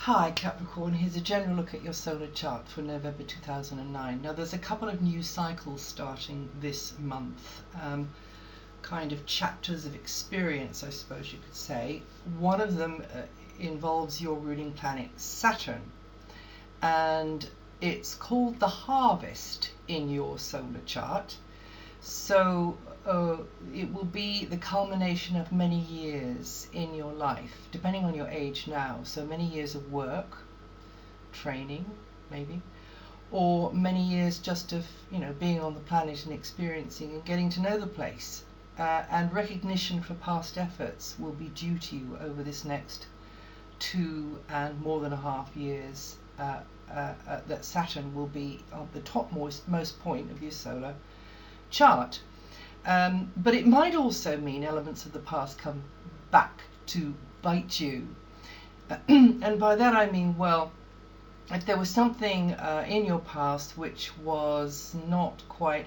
Hi Capricorn, here's a general look at your solar chart for November 2009. Now there's a couple of new cycles starting this month, kind of chapters of experience, I suppose you could say. One of them involves your ruling planet Saturn, and it's called the harvest in your solar chart. So it will be the culmination of many years in your life, depending on your age now. So many years of work, training, maybe, or many years just of, being on the planet and experiencing and getting to know the place. And recognition for past efforts will be due to you over this next 2 and more than a half years. That Saturn will be at the topmost point of your solar chart. But it might also mean elements of the past come back to bite you. And by that I mean, well, if there was something in your past which was not quite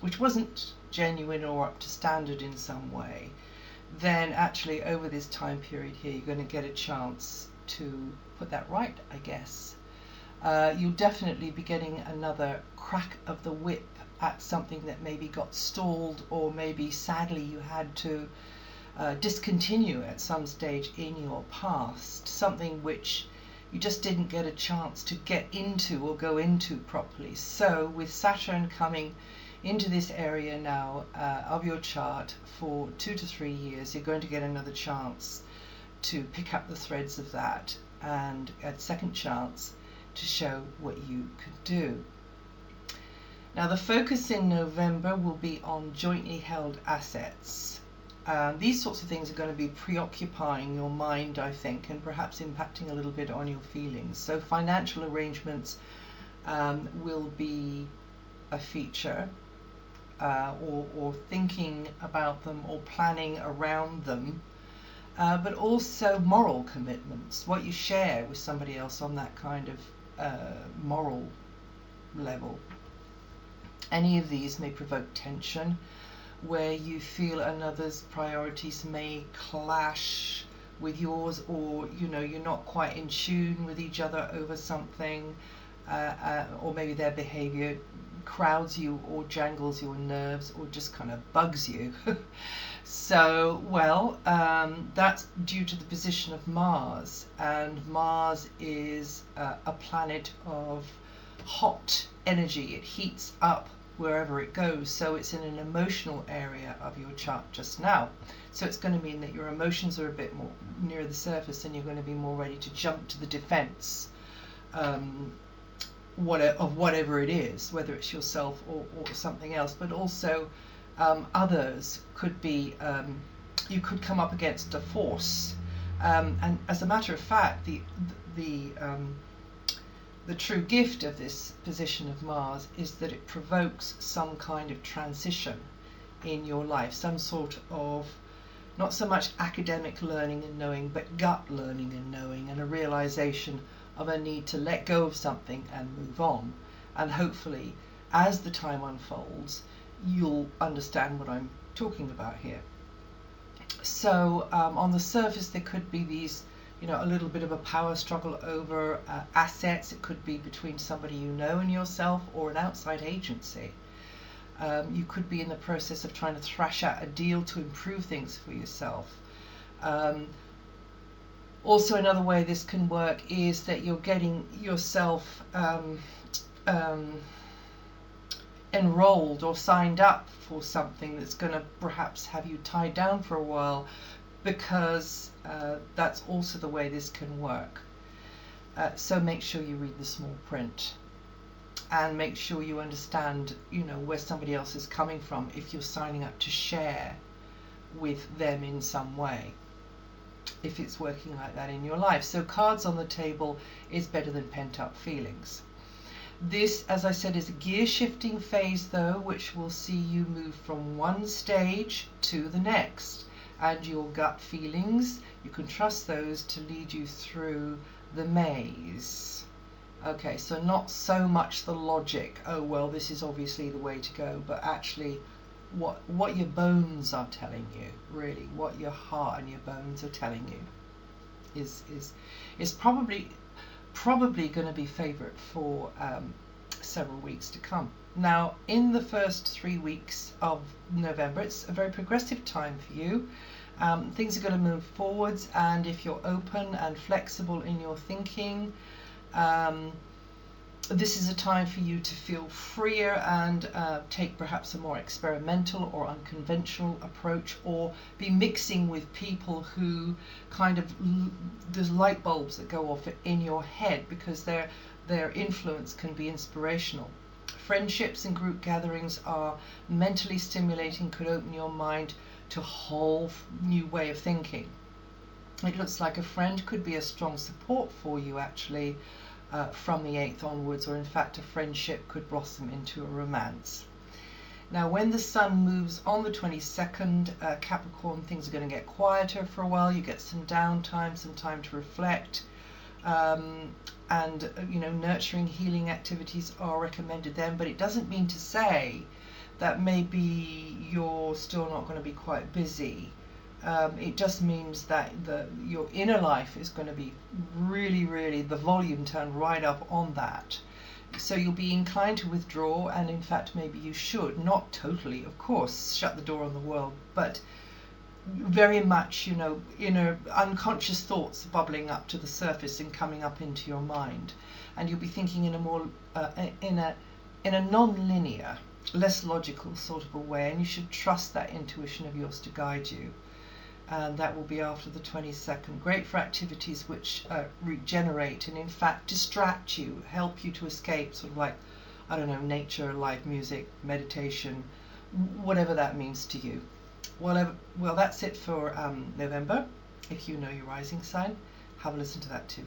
which wasn't genuine or up to standard in some way, then actually over this time period here you're going to get a chance to put that right, I guess. You'll definitely be getting another crack of the whip at something that maybe got stalled, or maybe sadly you had to discontinue at some stage in your past, something which you just didn't get a chance to get into or go into properly. So with Saturn coming into this area now of your chart for 2 to 3 years, you're going to get another chance to pick up the threads of that and a second chance to show what you could do. Now the focus in November will be on jointly held assets. These sorts of things are going to be preoccupying your mind, I think, and perhaps impacting a little bit on your feelings. So financial arrangements will be a feature, or thinking about them or planning around them. But also moral commitments, what you share with somebody else on that kind of moral level. Any of these may provoke tension, where you feel another's priorities may clash with yours, or you're not quite in tune with each other over something, or maybe their behavior crowds you or jangles your nerves or just kind of bugs you. So, well, that's due to the position of Mars, and Mars is a planet of hot energy. It heats up wherever it goes, so it's in an emotional area of your chart just now. So it's going to mean that your emotions are a bit more near the surface, and you're going to be more ready to jump to the defense of whatever it is, whether it's yourself or something else. But also others could be, you could come up against a force, and as a matter of fact, the true gift of this position of Mars is that it provokes some kind of transition in your life, some sort of, not so much academic learning and knowing, but gut learning and knowing, and a realization of a need to let go of something and move on. And hopefully, as the time unfolds, you'll understand what I'm talking about here. So on the surface there could be these, a little bit of a power struggle over assets. It could be between somebody you know and yourself, or an outside agency. You could be in the process of trying to thrash out a deal to improve things for yourself. Also, another way this can work is that you're getting yourself enrolled or signed up for something that's going to perhaps have you tied down for a while, because that's also the way this can work. So make sure you read the small print, and make sure you understand, where somebody else is coming from if you're signing up to share with them in some way, if it's working like that in your life. So cards on the table is better than pent-up feelings. This, as I said, is a gear-shifting phase, though, which will see you move from one stage to the next. And your gut feelings, you can trust those to lead you through the maze. Okay, so not so much the logic, oh well, this is obviously the way to go, but actually what your bones are telling you, really, what your heart and your bones are telling you. is probably going to be favourite for several weeks to come. Now, in the first 3 weeks of November, it's a very progressive time for you. Things are going to move forwards, and if you're open and flexible in your thinking, this is a time for you to feel freer and take perhaps a more experimental or unconventional approach, or be mixing with people who kind of, there's light bulbs that go off in your head because their influence can be inspirational. Friendships and group gatherings are mentally stimulating, could open your mind to a whole new way of thinking. It looks like a friend could be a strong support for you actually from the 8th onwards, or in fact a friendship could blossom into a romance. Now, when the sun moves on the 22nd, Capricorn, things are going to get quieter for a while. You get some downtime, some time to reflect, and nurturing, healing activities are recommended then, but it doesn't mean to say that maybe you're still not going to be quite busy. It just means that your inner life is going to be really, the volume turned right up on that. So you'll be inclined to withdraw, and in fact maybe you should, not totally, of course, shut the door on the world, but very much, inner unconscious thoughts bubbling up to the surface and coming up into your mind, and you'll be thinking in a more in a non-linear, less logical sort of a way, and you should trust that intuition of yours to guide you. And that will be after the 22nd. Great for activities which regenerate and in fact distract you, help you to escape, sort of like, I don't know, nature, live music, meditation, whatever that means to you. Well, that's it for November. If you know your rising sign, have a listen to that too.